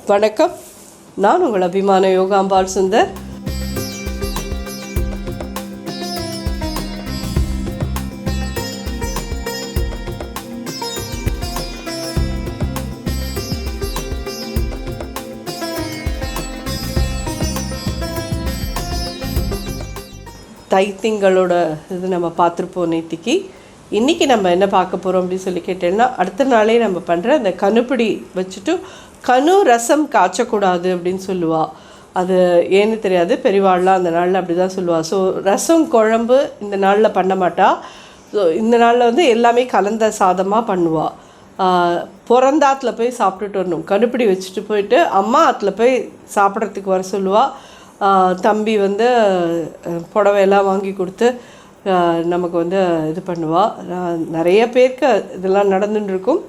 வணக்கம், நான் உங்கள் அபிமான யோகாம்பால் சுந்தர். தைத்திங்களோட இது நம்ம பார்த்துருப்போம் நேத்திக்கு. இன்றைக்கி நம்ம என்ன பார்க்க போகிறோம் அப்படின்னு சொல்லி கேட்டேன்னா, அடுத்த நாளே நம்ம பண்ணுற அந்த கண்ணுப்பிடி வச்சுட்டு கணு ரசம் காய்ச்சக்கூடாது அப்படின்னு சொல்லுவாள். அது ஏன்னு தெரியாது, பெரியவாள்லாம் அந்த நாளில் அப்படி தான் சொல்லுவாள். ஸோ ரசம் குழம்பு இந்த நாளில் பண்ண மாட்டாள். ஸோ இந்த நாளில் வந்து எல்லாமே கலந்த சாதமாக பண்ணுவாள். பிறந்தாத்தில் போய் சாப்பிட்டுட்டு வரணும். கண்ணுப்பிடி வச்சுட்டு போயிட்டு அம்மா ஆற்றுல போய் சாப்பிட்றதுக்கு வர சொல்லுவாள். தம்பி வந்து புடவையெல்லாம் வாங்கி கொடுத்து நமக்கு வந்து இது பண்ணுவாள். நிறைய பேருக்கு இதெல்லாம் நடந்துட்டுருக்கும்.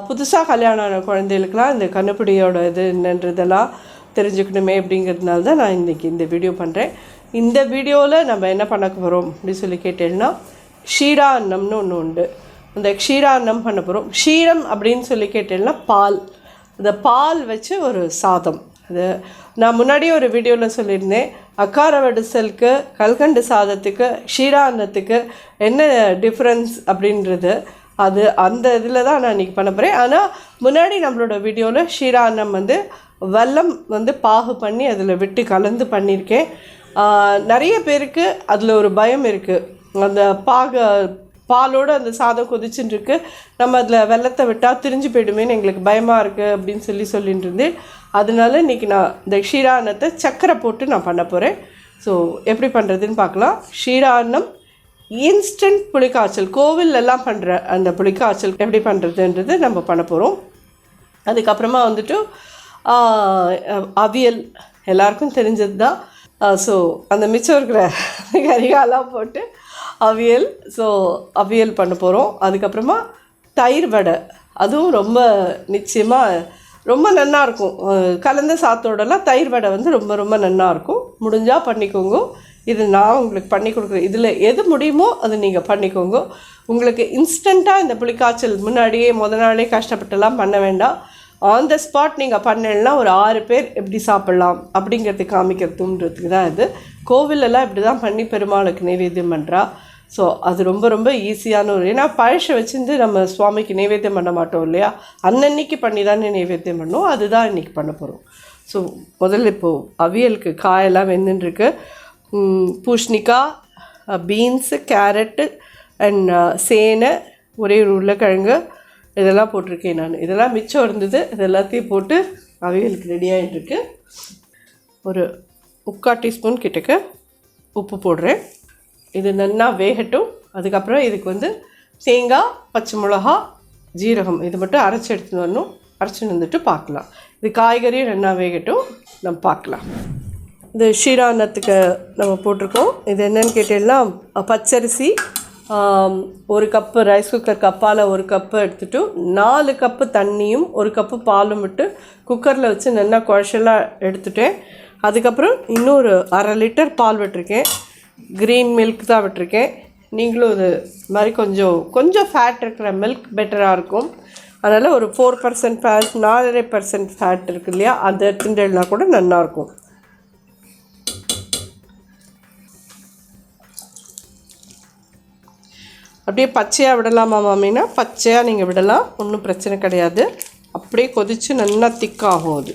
புதுசாக கல்யாணம் ஆன குழந்தைகளுக்கெல்லாம் இந்த கண்ணுப்பிடியோட இது என்னன்றதெல்லாம் தெரிஞ்சுக்கணுமே அப்படிங்கிறதுனால தான் நான் இன்றைக்கி இந்த வீடியோ பண்ணுறேன். இந்த வீடியோவில் நம்ம என்ன பண்ண போகிறோம் அப்படின்னு சொல்லி கேட்டேன்னா, க்ஷீரான்னம்னு ஒன்று உண்டு. அந்த க்ஷீரான்னம் பண்ண போகிறோம். க்ஷீரம் அப்படின்னு சொல்லி கேட்டேன்னா பால். அந்த பால் வச்சு ஒரு சாதம். அது நான் முன்னாடியே ஒரு வீடியோவில் சொல்லியிருந்தேன். அக்கார வடிசலுக்கு, கல்கண்டு சாதத்துக்கு, க்ஷீரான்னத்துக்கு என்ன டிஃப்ரென்ஸ் அப்படின்றது. அது அந்த இதில் தான் நான் இன்றைக்கி பண்ண போகிறேன். ஆனால் முன்னாடி நம்மளோட வீடியோவில் க்ஷீரான்னம் வந்து வெல்லம் வந்து பாகு பண்ணி அதில் விட்டு கலந்து பண்ணியிருக்கேன். நிறைய பேருக்கு அதில் ஒரு பயம் இருக்குது. அந்த பாலோடு அந்த சாதம் கொதிச்சுட்டு இருக்கு, நம்ம அதில் வெல்லத்தை விட்டால் திரிஞ்சு போய்டுமேன்னு எங்களுக்கு பயமாக இருக்குது அப்படின்னு சொல்லிட்டு இருந்தேன். அதனால இன்றைக்கி நான் இந்த க்ஷீரான்னத்தை சக்கரை போட்டு நான் பண்ண போகிறேன். ஸோ எப்படி பண்ணுறதுன்னு பார்க்கலாம். க்ஷீரான்னம் இன்ஸ்டன்ட் புளிக்காய்ச்சல், கோவிலெல்லாம் பண்ணுற அந்த புளிக்காய்ச்சல் எப்படி பண்ணுறதுன்றது நம்ம பண்ண போகிறோம். அதுக்கப்புறமா வந்துட்டு அவியல் எல்லாருக்கும் தெரிஞ்சது தான். ஸோ அந்த மிச்சம் இருக்கிற கறிகாலாம் போட்டு அவியல். ஸோ அவியல் பண்ண போகிறோம். அதுக்கப்புறமா தயிர் வடை, அதுவும் ரொம்ப நிச்சயமாக ரொம்ப நல்லாயிருக்கும். கலந்த சாத்தோடலாம் தயிர் வடை வந்து ரொம்ப ரொம்ப நல்லாயிருக்கும். முடிஞ்சால் பண்ணிக்கோங்க. இது நான் உங்களுக்கு பண்ணி கொடுக்குறேன். இதில் எது முடியுமோ அது நீங்கள் பண்ணிக்கோங்க. உங்களுக்கு இன்ஸ்டண்ட்டாக இந்த புளிக்காய்ச்சல் முன்னாடியே நாளே கஷ்டப்பட்டுலாம் பண்ண வேண்டாம். ஆன் த ஸ்பாட் நீங்கள் பண்ணலன்னா ஒரு 6 பேர் எப்படி சாப்பிட்லாம் அப்படிங்கிறது காமிக்கிறதுன்றதுக்கு தான் இது. கோவிலெல்லாம் இப்படி தான் பண்ணி பெருமாளுக்கு நைவேத்தியம் பண்ணுறா. ஸோ அது ரொம்ப ரொம்ப ஈஸியான ஒரு, ஏன்னா பழசை வச்சுருந்து நம்ம சுவாமிக்கு நைவேத்தியம் பண்ண மாட்டோம் இல்லையா, அன்னன்னைக்கு பண்ணி தானே நைவேத்தியம் பண்ணோம். அதுதான் இன்றைக்கி பண்ண போகிறோம். ஸோ முதல்ல இப்போது அவியலுக்கு காயெல்லாம் வெந்துட்டுருக்கு. பூஷ்ணிக்காய், பீன்ஸு, கேரட்டு அண்ட் சேனை, ஒரே ஒரு உருளைக்கிழங்கு இதெல்லாம் போட்டிருக்கேன் நான். இதெல்லாம் மிச்சம் இருந்தது, இது எல்லாத்தையும் போட்டு அவியலுக்கு ரெடி ஆகிட்டுருக்கு. ஒரு 3/4 டீஸ்பூன் கிட்டக்க உப்பு போடுறேன். இது நல்லா வேகட்டும். அதுக்கப்புறம் இதுக்கு வந்து தேங்காய், பச்சை மிளகா, ஜீரகம் இது மட்டும் அரைச்சி எடுத்துன்னு வரணும். அரைச்சின்னு வந்துட்டு பார்க்கலாம். இது காய்கறியும் நல்லா வேகட்டும், நம்ம பார்க்கலாம். இது க்ஷீரான்னத்துக்கு நம்ம போட்டிருக்கோம். இது என்னென்னு கேட்டீங்கன்னா, பச்சரிசி 1 கப்பு, ரைஸ் குக்கர் கப்பால் 1 கப்பு எடுத்துகிட்டு 4 கப்பு தண்ணியும் 1 கப்பு பாலும் விட்டு குக்கரில் வச்சு நல்லா குழச்சலாக எடுத்துட்டேன். அதுக்கப்புறம் இன்னொரு 1/2 லிட்டர் பால் விட்டுருக்கேன். க்ரீன் மில்க் தான் விட்டுருக்கேன். நீங்களும் இது மாதிரி கொஞ்சம் ஃபேட் இருக்கிற மில்க் பெட்டராக இருக்கும். அதனால் ஒரு 4% ஃபேட், 4.5% ஃபேட் இருக்குது இல்லையா, அந்த எடுத்துட்டேன்னா கூட நல்லாயிருக்கும். அப்படியே பச்சையாக விடலாமா மாமின்னா, பச்சையாக நீங்கள் விடலாம், ஒன்றும் பிரச்சனை கிடையாது. அப்படியே கொதித்து நல்லா திக்காகும். அது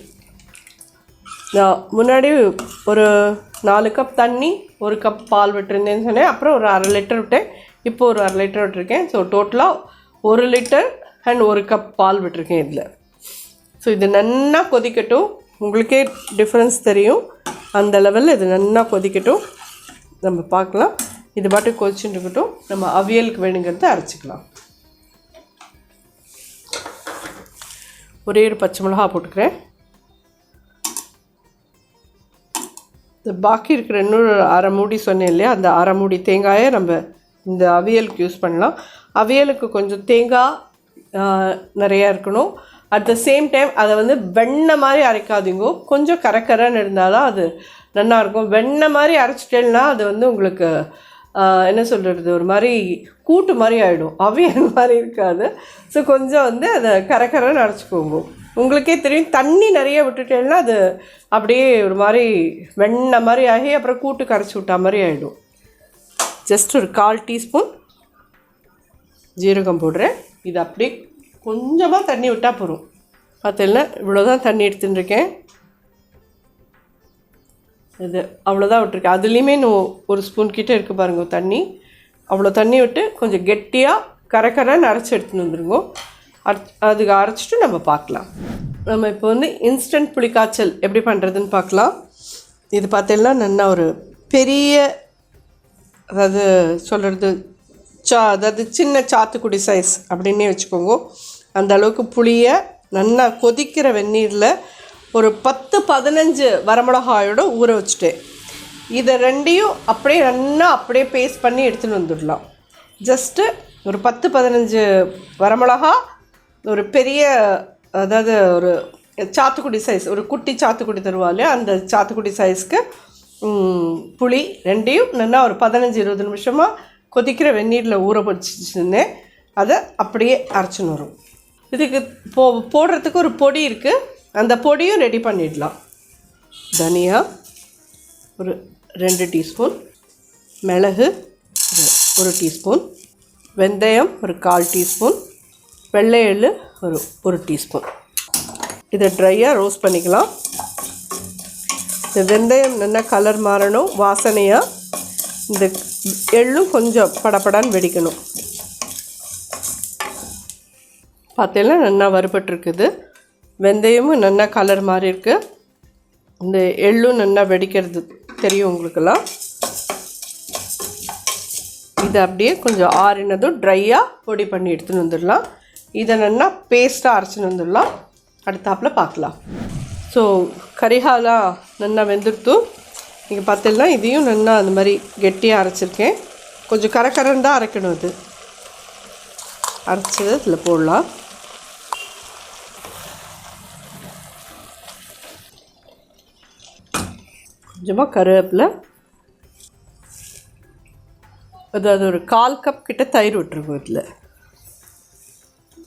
நான் முன்னாடி ஒரு 4 கப் தண்ணி 1 கப் பால் விட்டுருந்தேன்னு சொன்னேன். அப்புறம் ஒரு 1/2 லிட்டர் விட்டேன். இப்போ ஒரு 1/2 லிட்டர் விட்டுருக்கேன். ஸோ டோட்டலாக 1 லிட்டர் அண்ட் 1 கப் பால் விட்டுருக்கேன் இதில். ஸோ இது நல்லா கொதிக்கட்டும், உங்களுக்கே டிஃப்ரென்ஸ் தெரியும். அந்த லெவலில் இது நல்லா கொதிக்கட்டும், நம்ம பார்க்கலாம். இது பாட்டு கொதிச்சுட்டு இருக்கட்டும். நம்ம அவியலுக்கு வேணுங்கிறத அரைச்சிக்கலாம். ஒரே ஒரு பச்சை மிளகா போட்டுக்கிறேன். இந்த பாக்கி இருக்கிற இன்னொரு 1/2 மூடி சொன்னேன் இல்லையா, அந்த 1/2 மூடி தேங்காயை நம்ம இந்த அவியலுக்கு யூஸ் பண்ணலாம். அவியலுக்கு கொஞ்சம் தேங்காய் நிறையா இருக்கணும். அட் த சேம் டைம் அதை வந்து வெண்ணெய் மாதிரி அரைக்காதீங்க, கொஞ்சம் கரக்கரன்னு இருந்தால் தான் அது நல்லாயிருக்கும். வெண்ணெய் மாதிரி அரைச்சிட்டேன்னா அது வந்து உங்களுக்கு என்ன சொல்கிறது, ஒரு மாதிரி கூட்டு மாதிரி ஆகிடும், அவியல் மாதிரி இருக்காது. ஸோ கொஞ்சம் வந்து அதை கரக்கரன்னு அரைச்சிக்கோங்க. உங்களுக்கே தெரியும், தண்ணி நிறைய விட்டுட்டேன்னா அது அப்படியே ஒரு மாதிரி வெண்ணெய் மாதிரி ஆகி அப்புறம் கூட்டு கரைச்சி விட்டா மாதிரி ஆகிடும். ஜஸ்ட் ஒரு 1/4 டீஸ்பூன் ஜீரகம் போடுறேன். இது அப்படியே கொஞ்சமாக தண்ணி விட்டால் போதும். பார்த்தீங்கன்னா இவ்வளோதான் தண்ணி எடுத்துட்டுருக்கேன். இது அவ்வளோதான் விட்டுருக்கேன். அதுலேயுமே இன்னும் 1 ஸ்பூன் கிட்டே இருக்குது பாருங்க தண்ணி. அவ்வளோ தண்ணி விட்டு கொஞ்சம் கெட்டியாக கரைன்னு அரைச்சி எடுத்துன்னு வந்துருங்க. அதுக்கு அரைச்சிட்டு நம்ம பார்க்கலாம். நம்ம இப்போ வந்து இன்ஸ்டன்ட் புளிக்காய்ச்சல் எப்படி பண்ணுறதுன்னு பார்க்கலாம். இது பார்த்தீங்கன்னா நல்லா ஒரு பெரிய, அதாவது சொல்கிறது அதாவது சின்ன சாத்துக்குடி சைஸ் அப்படின்னே வச்சுக்கோங்க. அந்த அளவுக்கு புளியை நல்லா கொதிக்கிற வெந்நீரில் ஒரு 10-15 வரமிளகாயோட ஊற வச்சுட்டேன். இதை ரெண்டையும் அப்படியே பேஸ்ட் பண்ணி எடுத்துகிட்டு வந்துடலாம். ஜஸ்ட்டு ஒரு 10-15 வரமிளகா, ஒரு பெரிய, அதாவது ஒரு சாத்துக்குடி சைஸ், ஒரு குட்டி சாத்துக்குடி தருவாள் அந்த சாத்துக்குடி சைஸ்க்கு புளி ரெண்டையும் நல்லா ஒரு 15-20 நிமிஷமாக கொதிக்கிற வெந்நீரில் ஊற வச்சுருந்தேன். அதை அப்படியே அரைச்சின்னு வரும். இதுக்கு போடுறதுக்கு ஒரு பொடி இருக்குது, அந்த பொடியும் ரெடி பண்ணிடலாம். தனியா ஒரு 2 டீஸ்பூன், மிளகு ஒரு டீஸ்பூன், வெந்தயம் ஒரு 1/4 டீஸ்பூன், வெள்ளை எள்ளு ஒரு டீஸ்பூன். இதை ட்ரையாக ரோஸ்ட் பண்ணிக்கலாம். இந்த வெந்தயம் நல்லா கலர் மாறணும், வாசனையாக. இந்த எள்ளும் கொஞ்சம் படப்படான்னு வெடிக்கணும். பார்த்தீங்கன்னா நல்லா வறுபட்டுருக்குது. வெந்தயமும் நல்லா கலர் மாறி இருக்குது. இந்த எள்ளும் நல்லா வெடிக்கிறது தெரியும் உங்களுக்கெல்லாம். இதை அப்படியே கொஞ்சம் ஆறினதும் ட்ரையாக பொடி பண்ணி எடுத்துன்னு வந்துடலாம். இதை நல்லா பேஸ்ட்டாக அரைச்சின்னு வந்துடலாம். அடுத்தாப்பில் பார்க்கலாம். ஸோ கரிகாலாம் நல்லா வெந்துடுத்து. நீங்கள் பார்த்தீங்கன்னா இதையும் நல்லா அந்த மாதிரி கெட்டியாக அரைச்சிருக்கேன். கொஞ்சம் கரகரன்னு தான் அரைக்கணும். இது அரைச்சது இதில் போடலாம். கொஞ்சமாக கருவேப்பிலை, அதாவது ஒரு 1/4 கப் கிட்ட தயிர் விட்டுருக்கோம். இதில்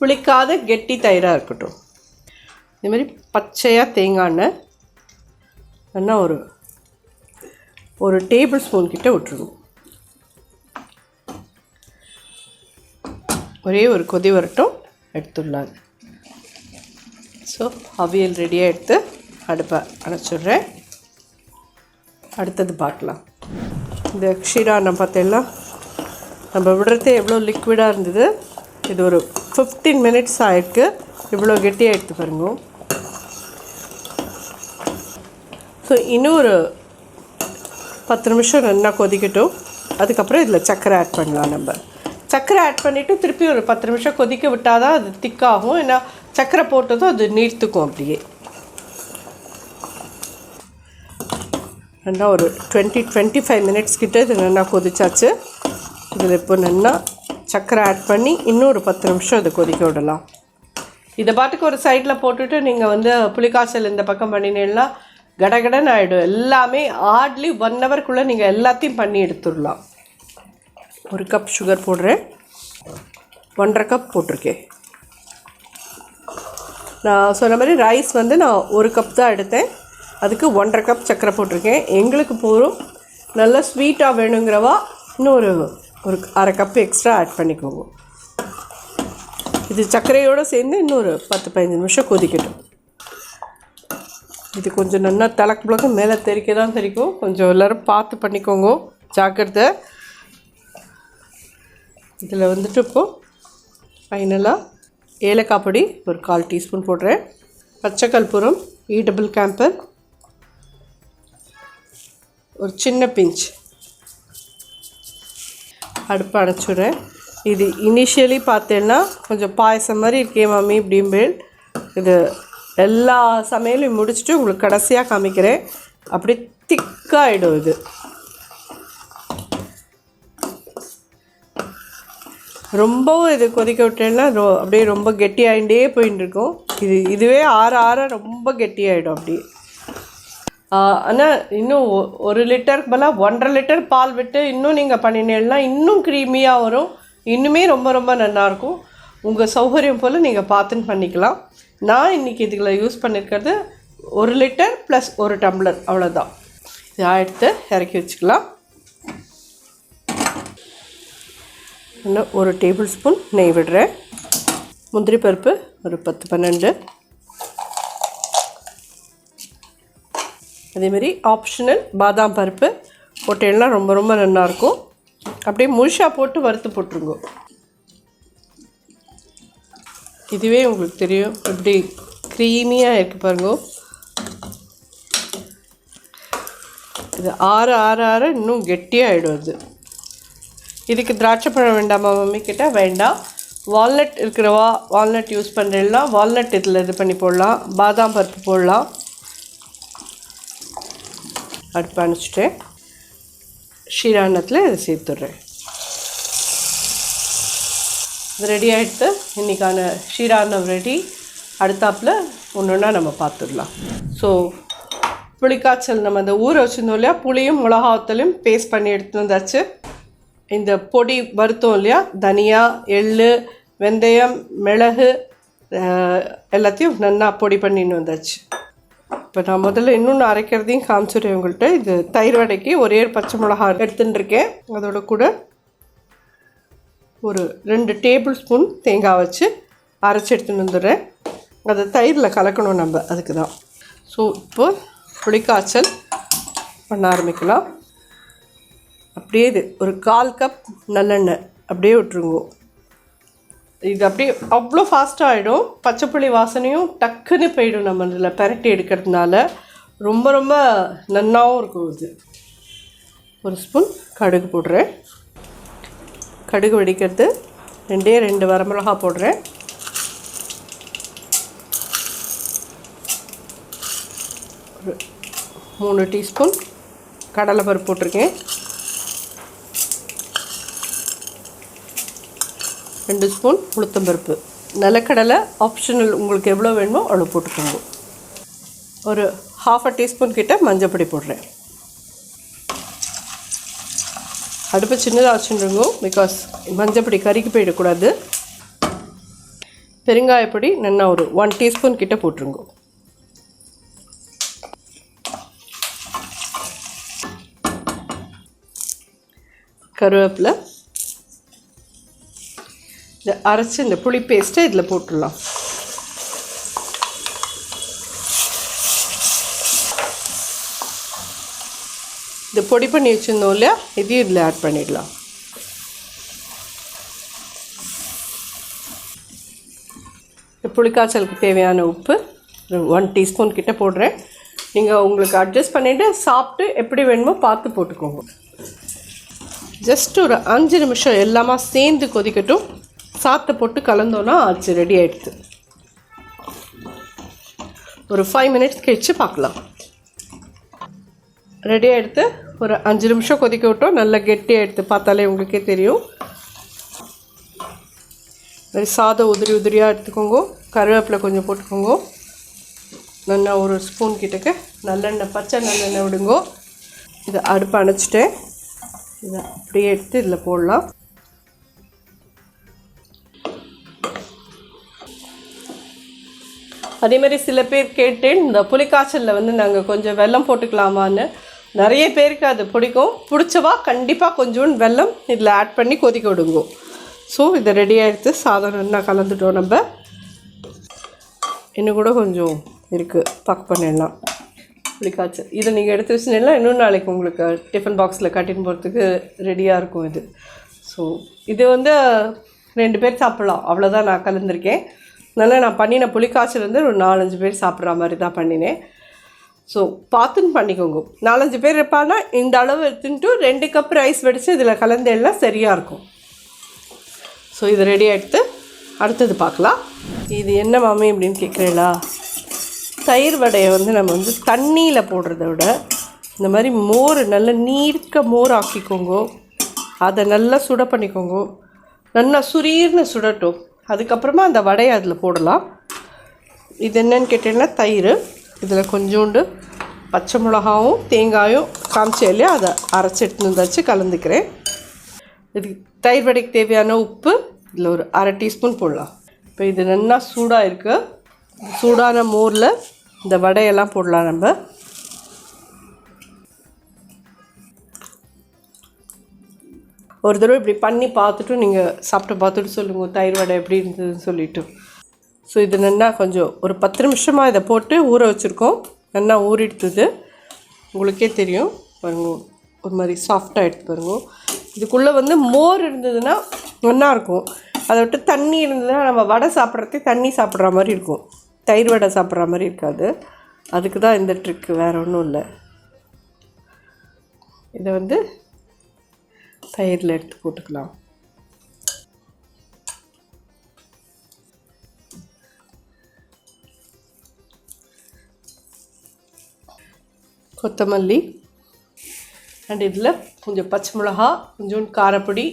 புளிக்காத கெட்டி தயிராக இருக்கட்டும். இதுமாதிரி பச்சையாக தேங்காய் எண்ணெய் நல்லா ஒரு டேபிள் ஸ்பூன் கிட்ட விட்டுருவோம். ஒரே ஒரு கொதி வரட்டும், எடுத்துடலாங்க. ஸோ அவியல் ரெடியாக எடுத்து அடுப்பை அணைச்சிடுறேன். அடுத்தது பார்க்கலாம். இந்த க்ஷீரான்னம் பார்த்தீங்கன்னா நம்ம விடுறதே எவ்வளோ லிக்விடாக இருந்தது. இது ஒரு 15 மினிட்ஸ் ஆகிருக்கு. இவ்வளோ கெட்டியாக எடுத்து பாருங்க. ஸோ இன்னும் ஒரு 10 நிமிஷம் நல்லா கொதிக்கட்டும். அதுக்கப்புறம் இதில் சர்க்கரை ஆட் பண்ணலாம். நம்ம சர்க்கரை ஆட் பண்ணிவிட்டு திருப்பி ஒரு 10 நிமிஷம் கொதிக்க விட்டால் தான் அது திக்காகும். ஏன்னா சர்க்கரை போட்டதும் அது நீர்த்துக்கும். அப்படியே நல்லா ஒரு 20-25 மினிட்ஸ் கிட்ட இது நல்லா கொதிச்சாச்சு. இதில் இப்போ நல்லா சர்க்கரை ஆட் பண்ணி இன்னும் ஒரு 10 நிமிஷம் இதை கொதிக்க விடலாம். இதை பாட்டுக்கு ஒரு சைடில் போட்டுட்டு நீங்கள் வந்து புளிக்காய்ச்சல் இந்த பக்கம் பண்ணினீங்கன்னா கடகடன்னு ஆகிடும். எல்லாமே ஹார்ட்லி 1 ஹவருக்குள்ளே நீங்கள் எல்லாத்தையும் பண்ணி எடுத்துடலாம். 1 கப் சுகர் போடுறேன். 1.5 கப் போட்டிருக்கேன். நான் சொன்ன மாதிரி ரைஸ் வந்து நான் 1 கப் தான் எடுத்தேன். அதுக்கு 1.5 கப் சர்க்கரை போட்டிருக்கேன். எங்களுக்கு போதும். நல்லா ஸ்வீட்டாக வேணுங்கிறவா இன்னும் ஒரு 1/2 கப் எக்ஸ்ட்ரா ஆட் பண்ணிக்கோங்க. இது சர்க்கரையோடு சேர்ந்து இன்னும் ஒரு 10-15 நிமிஷம் கொதிக்கட்டும். இது கொஞ்சம் நல்லா தலக்கு புலக்கு மேலே தெறிக்க தான் தெரிக்கும். கொஞ்சம் எல்லோரும் பார்த்து பண்ணிக்கோங்க, ஜாக்கிரதை. இதில் வந்துட்டு இப்போது ஃபைனலாக ஏலக்காய் பொடி ஒரு 1/4 டீஸ்பூன் போடுறேன். பச்சை கற்பூரம், ஈட்டபிள் கேம்பர் ஒரு சின்ன பிஞ்ச். அடுப்பு அணைச்சிடுறேன். இது இனிஷியலி பார்த்தேன்னா கொஞ்சம் பாயசம் மாதிரி இருக்கே மாமி இப்படிம்பேள். இது எல்லா சமையலையும் முடிச்சுட்டு உங்களுக்கு கடைசியாக காமிக்கிறேன். அப்படி திக்காகிடும். இது ரொம்பவும் இது கொதிக்க விட்டேன்னா அப்படியே ரொம்ப கெட்டியாகிட்டே போயின்னு இருக்கும். இதுவே ஆற ரொம்ப கெட்டியாகிடும் அப்படியே. ஆனால் இன்னும் 1 லிட்டருக்கு பதிலாக 1.5 லிட்டர் பால் விட்டு இன்னும் நீங்கள் பண்ணினீங்கன்னா இன்னும் க்ரீமியாக வரும். இன்னுமே ரொம்ப ரொம்ப நல்லாயிருக்கும். உங்கள் சௌகரியம் போல் நீங்கள் பார்த்துன்னு பண்ணிக்கலாம். நான் இன்றைக்கி இதில் யூஸ் பண்ணியிருக்கிறது 1 லிட்டர் ப்ளஸ் 1 டம்ளர் அவ்வளோதான். இதை எடுத்து இறக்கி வச்சுக்கலாம். இன்னும் 1 டேபிள் ஸ்பூன் நெய் விடுறேன். முந்திரி பருப்பு ஒரு 10-12. அதேமாரி ஆப்ஷனல் பாதாம் பருப்பு போட்டேன்னா ரொம்ப ரொம்ப நல்லாயிருக்கும். அப்படியே முழுசாக போட்டு வறுத்து போட்டுருங்க. இதுவே உங்களுக்கு தெரியும் எப்படி க்ரீமியாக இருக்குது பாருங்க. இது ஆற இன்னும் கெட்டியாகிடும். அது இதுக்கு திராட்சை பழம் வேண்டாமா மம்மி கிட்ட? வேண்டாம். வால்நட் இருக்கிறவா வால்நட் யூஸ் பண்ணுறீங்களா வால்நட் இதில் இது பண்ணி போடலாம். பாதாம் பருப்பு போடலாம். அடுப்பு அணைச்சிட்டேன். ஷீரான்னத்தில் இதை சேர்த்துட்றேன். இது ரெடி ஆகிடுத்து. இன்றைக்கான ஷீரான்னம் ரெடி. அடுத்தாப்பில் ஒன்றுன்னா நம்ம பார்த்துடலாம். ஸோ புளிக்காய்ச்சல் நம்ம அந்த ஊற வச்சுருந்தோம் இல்லையா, புளியும் மிளகாத்தலையும் பேஸ்ட் பண்ணி எடுத்து வந்தாச்சு. இந்த பொடி வறுத்தோம் இல்லையா, தனியா, எள், வெந்தயம், மிளகு எல்லாத்தையும் நல்லா பொடி பண்ணின்னு வந்தாச்சு. இப்போ நான் முதல்ல இன்னொன்று அரைக்கிறதையும் காமிச்சிடுறேன் உங்கள்கிட்ட. இது தயிர் வடைக்கு ஒரே பச்சை மிளகா எடுத்துட்டுருக்கேன். அதோட கூட ஒரு 2 டேபிள் ஸ்பூன் தேங்காய் வச்சு அரைச்சி எடுத்துன்னு வந்துடுறேன். அதை தயிரில் கலக்கணும் நம்ம, அதுக்கு தான். ஸோ இப்போது புளிக்காய்ச்சல் பண்ண ஆரம்பிக்கலாம். அப்படியே இது ஒரு 1/4 கப் நல்லெண்ணெய் அப்படியே விட்டுருங்க. இது அப்படியே அவ்வளோ ஃபாஸ்ட்டாக ஆகிடும். பச்சைப்புளி வாசனையும் டக்குன்னு போயிடும். நம்ம இதில் பெரட்டி எடுக்கிறதுனால ரொம்ப ரொம்ப நன்னாவும் இருக்கும். இது 1 ஸ்பூன் கடுகு போடுறேன். கடுகு வெடிக்கிறது 2 வரமிளகா போடுறேன். ஒரு 3 டீஸ்பூன் கடலைப்பருப்பு போட்டிருக்கேன். 2 ஸ்பூன் உளுத்தம்பருப்பு. நிலக்கடலை ஆப்ஷனல், உங்களுக்கு எவ்வளோ வேணுமோ அவ்வளோ போட்டுக்கோங்க. ஒரு 1/2 டீஸ்பூன் கிட்ட மஞ்சள் பொடி போடுறேன். அடுப்பு சின்னதாக வச்சுருங்க, பிகாஸ் மஞ்சப்பொடி கறிக்கு போயிடக்கூடாது. பெருங்காயப்பொடி நல்லா ஒரு 1 டீஸ்பூன் கிட்ட போட்டுருங்க. கருவேப்பிலை. இந்த அரைச்சி இந்த புளி பேஸ்ட்டை இதில் போட்டுடலாம். இந்த பொடி பண்ணி வச்சுருந்தோம் இல்லையா, இதையும் இதில் ஆட் பண்ணிடலாம். புளிக்காய்ச்சலுக்கு தேவையான உப்பு 1 டீஸ்பூன் கிட்ட போடுறேன். நீங்கள் உங்களுக்கு அட்ஜஸ்ட் பண்ணிவிட்டு சாப்பிட்டு எப்படி வேணுமோ பார்த்து போட்டுக்கோங்க. ஜஸ்ட் ஒரு 5 நிமிஷம் எல்லாமே சேர்ந்து கொதிக்கட்டும். சாத்தை போட்டு கலந்தோன்னா ஆச்சு, ரெடி ஆகிடுது. ஒரு 5 மினிட்ஸ் கழிச்சு பார்க்கலாம். ரெடி ஆகிடுத்து. ஒரு 5 நிமிஷம் கொதிக்க விட்டோம். நல்லா கெட்டியாக எடுத்து பார்த்தாலே உங்களுக்கே தெரியும். மாதிரி சாதம் உதிரியாக எடுத்துக்கோங்க. கருவேப்பிலை கொஞ்சம் போட்டுக்கோங்க. நல்லா 1 ஸ்பூன் கிட்டக்க நல்லெண்ணெய், பச்சை நல்லெண்ணெய் விடுங்க. இதை அடுப்பு அணைச்சிட்டேன். இதை அப்படியே எடுத்து இதில் போடலாம். அதேமாதிரி சில பேர் கேட்டேன், இந்த புளிக்காய்ச்சலில் நாங்கள் கொஞ்சம் வெல்லம் போட்டுக்கலாமான்னு. நிறைய பேருக்கு அது பிடிக்கும். பிடிச்சவா கண்டிப்பாக கொஞ்சோண்டு வெல்லம் இதில் ஆட் பண்ணி கொதிக்க விடுங்க. ஸோ இதை ரெடி ஆகிடுத்து. சாதம் நல்லா கலந்துட்டோம். நம்ம இன்னும் கூட கொஞ்சம் இருக்குது, பக் பண்ணிடலாம். புளிக்காய்ச்சல் இதை நீங்கள் எடுத்து வச்சுன்னா இன்னும் நாளைக்கு உங்களுக்கு டிஃபன் பாக்ஸில் கட்டின்னு போகிறதுக்கு ரெடியாக இருக்கும் இது. ஸோ இது 2 பேர் சாப்பிட்லாம், அவ்வளோதான் நான் கலந்துருக்கேன். அதனால் நான் பண்ணின புளிக்காய்ச்சல் ஒரு 4-5 பேர் சாப்பிட்ற மாதிரி தான் பண்ணினேன். ஸோ பார்த்துன்னு பண்ணிக்கோங்க. 4-5 பேர் இருப்பான்னா இந்த அளவு எடுத்துட்டு 2 கப் ரைஸ் வடித்து இதில் கலந்து எல்லாம் சரியாக இருக்கும். ஸோ இது ரெடி ஆகிடுத்து. அடுத்தது பார்க்கலாம். இது என்ன மாமி அப்படின்னு கேட்குறீங்களா? தயிர் வடையை நம்ம தண்ணியில் போடுறத விட இந்த மாதிரி மோர் நல்லா நீர்க்க மோர் ஆக்கிக்கோங்க. அதை நல்லா சுட பண்ணிக்கோங்க. நல்லா சுரீர்னு சுடட்டும். அதுக்கப்புறமா அந்த வடையை அதில் போடலாம். இது என்னன்னு கேட்டீங்கன்னா தயிர். இதில் கொஞ்சோண்டு பச்சை மிளகாவும் தேங்காயும் காமிச்சே இல்லையா, அதை அரைச்சி எடுத்துன்னு வந்தாச்சு, கலந்துக்கிறேன். இதுக்கு தயிர் வடைக்கு தேவையான உப்பு இதில் ஒரு 1/2 டீஸ்பூன் போடலாம். இப்போ இது நல்லா சூடாக இருக்குது. சூடான மோரில் இந்த வடையெல்லாம் போடலாம் நம்ம. ஒரு தடவை இப்படி பண்ணி பார்த்துட்டு நீங்கள் சாப்பிட்டு பார்த்துட்டு சொல்லுங்கள் தயிர் வடை எப்படி இருந்ததுன்னு சொல்லிவிட்டு. ஸோ இது நல்லா கொஞ்சம் ஒரு 10 நிமிஷமாக இதை போட்டு ஊற வச்சுருக்கோம். நல்லா ஊறிடுத்துது, உங்களுக்கே தெரியும் பாருங்க. ஒரு மாதிரி சாஃப்டாக எடுத்து பாருங்க. இதுக்குள்ளே வந்து மோர் இருந்ததுன்னா நல்லாயிருக்கும். அதை விட்டு தண்ணி இருந்ததுன்னா நம்ம வடை சாப்பிட்றதே தண்ணி சாப்பிட்ற மாதிரி இருக்கும், தயிர் வடை சாப்பிட்ற மாதிரி இருக்காது. அதுக்கு தான் இந்த ட்ரிக்கு, வேறு ஒன்றும் இல்லை. இதை வந்து தயிரில் எடுத்து போட்டுக்கலாம். கொத்தமல்லி அண்ட் இதில் கொஞ்சம் பச்சை மிளகா, கொஞ்சோண்டு காரப்பொடி,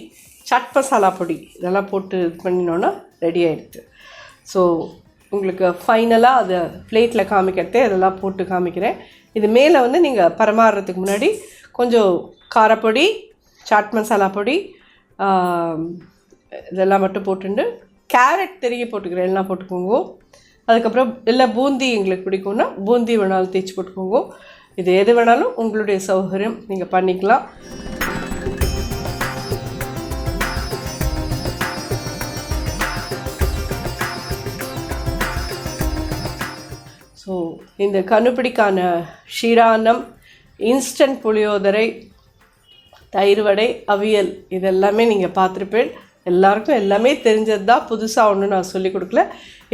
சாட் மசாலா பொடி இதெல்லாம் போட்டு இது பண்ணினோன்னா ரெடி ஆகிடுது. ஸோ உங்களுக்கு ஃபைனலாக அதை பிளேட்டில் காமிக்கிறதே இதெல்லாம் போட்டு காமிக்கிறேன். இது மேலே வந்து நீங்கள் பரிமாறுறதுக்கு முன்னாடி கொஞ்சம் காரப்பொடி, சாட் மசாலா பொடி இதெல்லாம் மட்டும் போட்டுண்டு கேரட் திருகி போட்டுக்கிறேன், எல்லாம் போட்டுக்கோங்க. அதுக்கப்புறம் இல்லை பூந்தி எங்களுக்கு பிடிக்கும்னா பூந்தி வேணாலும் தேய்ச்சி போட்டுக்கோங்க. இது எது வேணாலும் உங்களுடைய சௌகரியம், நீங்கள் பண்ணிக்கலாம். ஸோ இந்த கண்ணுப்பிடிக்கான ஷீரான்னம், இன்ஸ்டன்ட் புளியோதரை, தயிர் வடை, அவியல் இதெல்லாமே நீங்கள் பார்த்துருப்பேன். எல்லாருக்கும் எல்லாமே தெரிஞ்சது தான், புதுசாக ஒன்றும் நான் சொல்லிக் கொடுக்கல.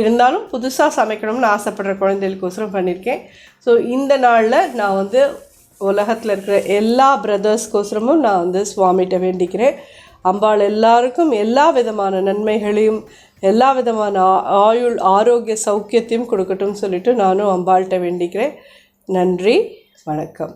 இருந்தாலும் புதுசாக சமைக்கணும்னு ஆசைப்படுற குழந்தைகளுக்கோசரம் பண்ணியிருக்கேன். ஸோ இந்த நாளில் நான் வந்து உலகத்தில் இருக்கிற எல்லா பிரதர்ஸ்க்கோசரமும் நான் வந்து சுவாமிகிட்ட வேண்டிக்கிறேன். அம்பாள் எல்லாருக்கும் எல்லா விதமான நன்மைகளையும் எல்லா விதமான ஆயுள் ஆரோக்கிய சௌக்கியத்தையும் கொடுக்கட்டும்னு சொல்லிட்டு நானும் அம்பாள்கிட்ட வேண்டிக்கிறேன். நன்றி, வணக்கம்.